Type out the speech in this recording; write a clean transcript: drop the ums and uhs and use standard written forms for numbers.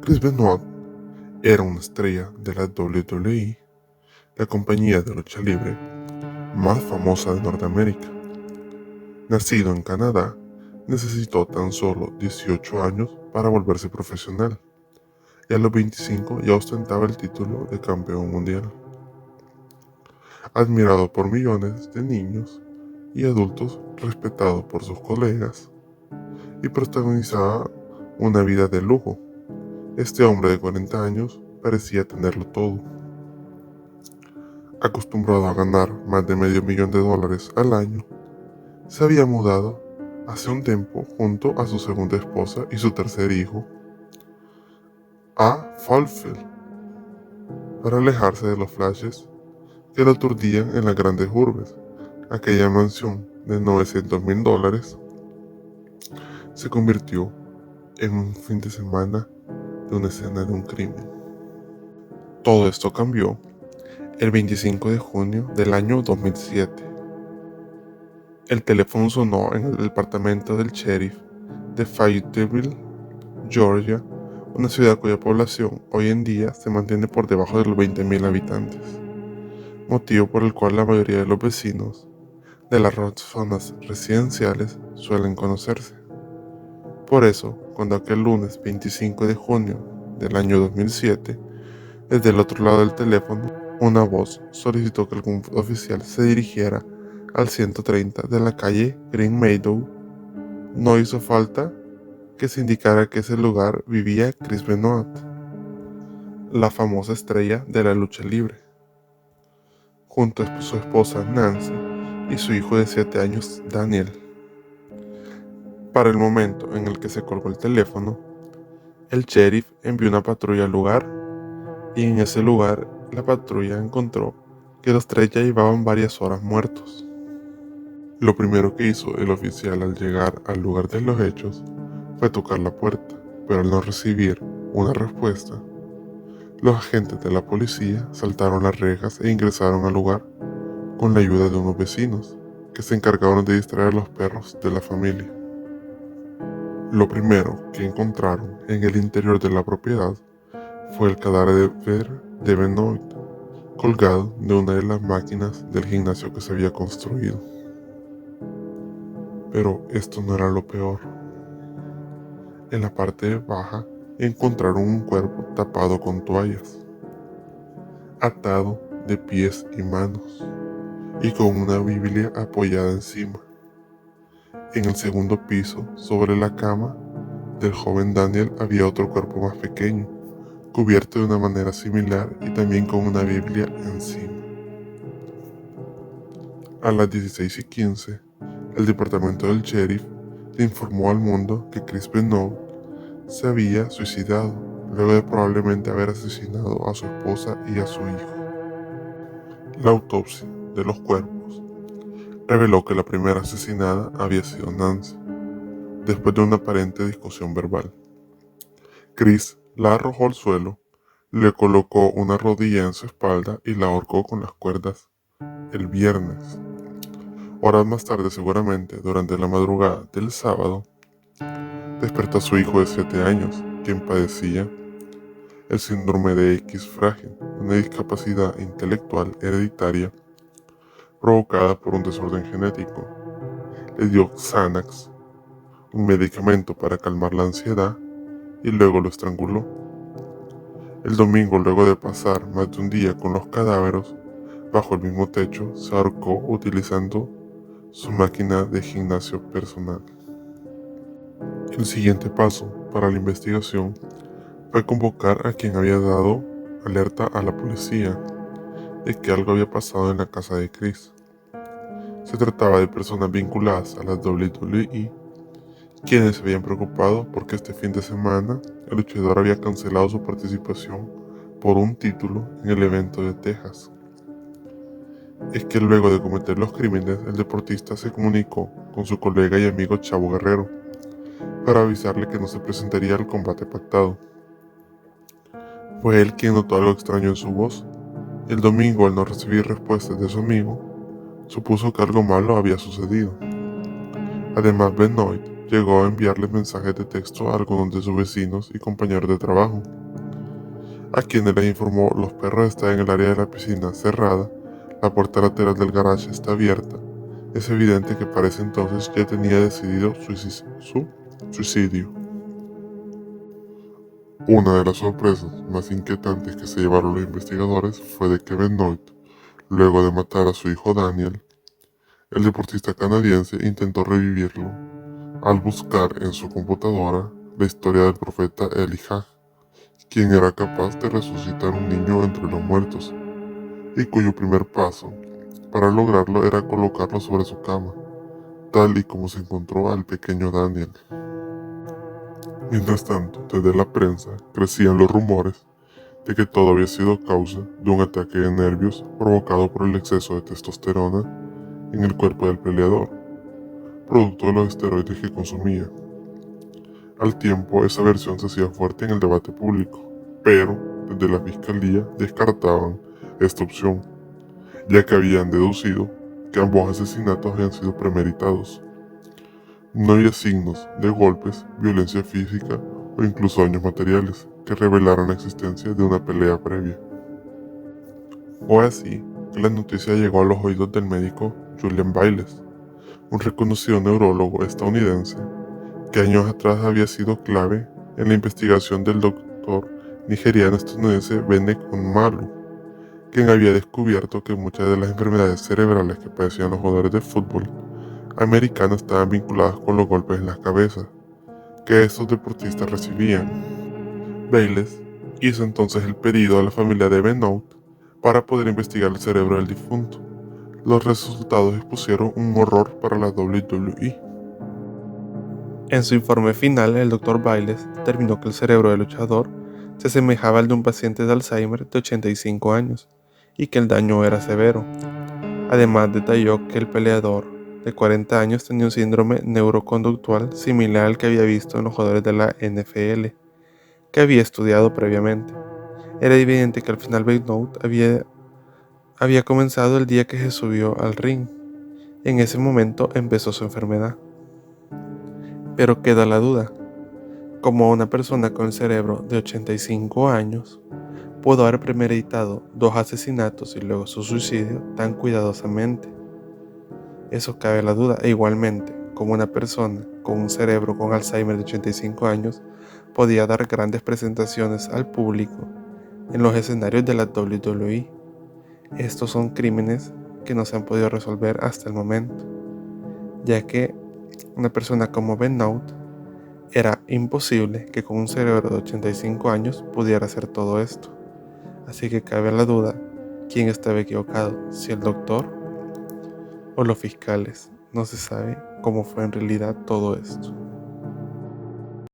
Chris Benoit era una estrella de la WWE, la compañía de lucha libre más famosa de Norteamérica. Nacido en Canadá, necesitó tan solo 18 años para volverse profesional, y a los 25 ya ostentaba el título de campeón mundial. Admirado por millones de niños y adultos, respetado por sus colegas, y protagonizaba una vida de lujo. Este hombre de 40 años parecía tenerlo todo. Acostumbrado a ganar más de $500,000 al año, se había mudado hace un tiempo junto a su segunda esposa y su tercer hijo a Fairfield para alejarse de los flashes que lo aturdían en las grandes urbes. Aquella mansión de $900,000 se convirtió en un fin de semana de una escena de un crimen. Todo esto cambió el 25 de junio del año 2007. El teléfono sonó en el departamento del sheriff de Fayetteville, Georgia, una ciudad cuya población hoy en día se mantiene por debajo de los 20,000 habitantes, motivo por el cual la mayoría de los vecinos de las zonas residenciales suelen conocerse. Por eso, cuando aquel lunes 25 de junio del año 2007, desde el otro lado del teléfono, una voz solicitó que algún oficial se dirigiera al 130 de la calle Green Meadow, no hizo falta que se indicara que ese lugar vivía Chris Benoit, la famosa estrella de la lucha libre, junto a su esposa Nancy y su hijo de 7 años Daniel. Para el momento en el que se colgó el teléfono, el sheriff envió una patrulla al lugar, y en ese lugar la patrulla encontró que los tres ya llevaban varias horas muertos. Lo primero que hizo el oficial al llegar al lugar de los hechos fue tocar la puerta, pero al no recibir una respuesta, los agentes de la policía saltaron las rejas e ingresaron al lugar con la ayuda de unos vecinos que se encargaron de distraer a los perros de la familia. Lo primero que encontraron en el interior de la propiedad fue el cadáver de Benoit, colgado de una de las máquinas del gimnasio que se había construido. Pero esto no era lo peor. En la parte baja encontraron un cuerpo tapado con toallas, atado de pies y manos, y con una Biblia apoyada encima. En el segundo piso, sobre la cama del joven Daniel, había otro cuerpo más pequeño, cubierto de una manera similar y también con una Biblia encima. A las 16:15, el departamento del sheriff le informó al mundo que Chris Benoit se había suicidado luego de probablemente haber asesinado a su esposa y a su hijo. La autopsia de los cuerpos reveló que la primera asesinada había sido Nancy, después de una aparente discusión verbal. Chris la arrojó al suelo, le colocó una rodilla en su espalda y la ahorcó con las cuerdas el viernes. Horas más tarde, seguramente durante la madrugada del sábado, despertó a su hijo de 7 años, quien padecía el síndrome de X frágil, una discapacidad intelectual hereditaria provocada por un desorden genético. Le dio Xanax, un medicamento para calmar la ansiedad, y luego lo estranguló. El domingo, luego de pasar más de un día con los cadáveres bajo el mismo techo, se ahorcó utilizando su máquina de gimnasio personal. El siguiente paso para la investigación fue convocar a quien había dado alerta a la policía de que algo había pasado en la casa de Chris. Se trataba de personas vinculadas a la WWE, quienes se habían preocupado porque este fin de semana el luchador había cancelado su participación por un título en el evento de Texas. Es que luego de cometer los crímenes, el deportista se comunicó con su colega y amigo Chavo Guerrero para avisarle que no se presentaría al combate pactado. Fue él quien notó algo extraño en su voz. El domingo, al no recibir respuestas de su amigo, supuso que algo malo había sucedido. Además, Benoit llegó a enviarle mensajes de texto a algunos de sus vecinos y compañeros de trabajo, a quienes les informó: los perros están en el área de la piscina cerrada, la puerta lateral del garage está abierta. Es evidente que para ese entonces ya tenía decidido su suicidio. Una de las sorpresas más inquietantes que se llevaron los investigadores fue de que Benoit, luego de matar a su hijo Daniel, el deportista canadiense intentó revivirlo al buscar en su computadora la historia del profeta Elijah, quien era capaz de resucitar un niño entre los muertos, y cuyo primer paso para lograrlo era colocarlo sobre su cama, tal y como se encontró al pequeño Daniel. Mientras tanto, desde la prensa crecían los rumores de que todo había sido causa de un ataque de nervios provocado por el exceso de testosterona en el cuerpo del peleador, producto de los esteroides que consumía. Al tiempo, esa versión se hacía fuerte en el debate público, pero desde la fiscalía descartaban esta opción, ya que habían deducido que ambos asesinatos habían sido premeditados. No había signos de golpes, violencia física o incluso daños materiales que revelaran la existencia de una pelea previa. Fue así que la noticia llegó a los oídos del médico Julian Bayles, un reconocido neurólogo estadounidense que años atrás había sido clave en la investigación del doctor nigeriano-estadounidense Benek Onmalu, quien había descubierto que muchas de las enfermedades cerebrales que padecían los jugadores de fútbol americanos estaban vinculadas con los golpes en la cabeza que estos deportistas recibían. Bayles hizo entonces el pedido a la familia de Benoit para poder investigar el cerebro del difunto. Los resultados expusieron un horror para la WWE. En su informe final, el Dr. Bayles determinó que el cerebro del luchador se asemejaba al de un paciente de Alzheimer de 85 años y que el daño era severo. Además, detalló que el peleador de 40 años tenía un síndrome neuroconductual similar al que había visto en los jugadores de la NFL, que había estudiado previamente. Era evidente que al final Benoit había comenzado el día que se subió al ring. En ese momento empezó su enfermedad. Pero queda la duda: ¿cómo una persona con el cerebro de 85 años pudo haber premeditado 2 asesinatos y luego su suicidio tan cuidadosamente? Eso cabe la duda. E igualmente, como una persona con un cerebro con Alzheimer de 85 años podía dar grandes presentaciones al público en los escenarios de la WWE. Estos son crímenes que no se han podido resolver hasta el momento, ya que una persona como Benoit era imposible que con un cerebro de 85 años pudiera hacer todo esto. Así que cabe la duda: ¿quién estaba equivocado? ¿Si el doctor o los fiscales? No se sabe cómo fue en realidad todo esto.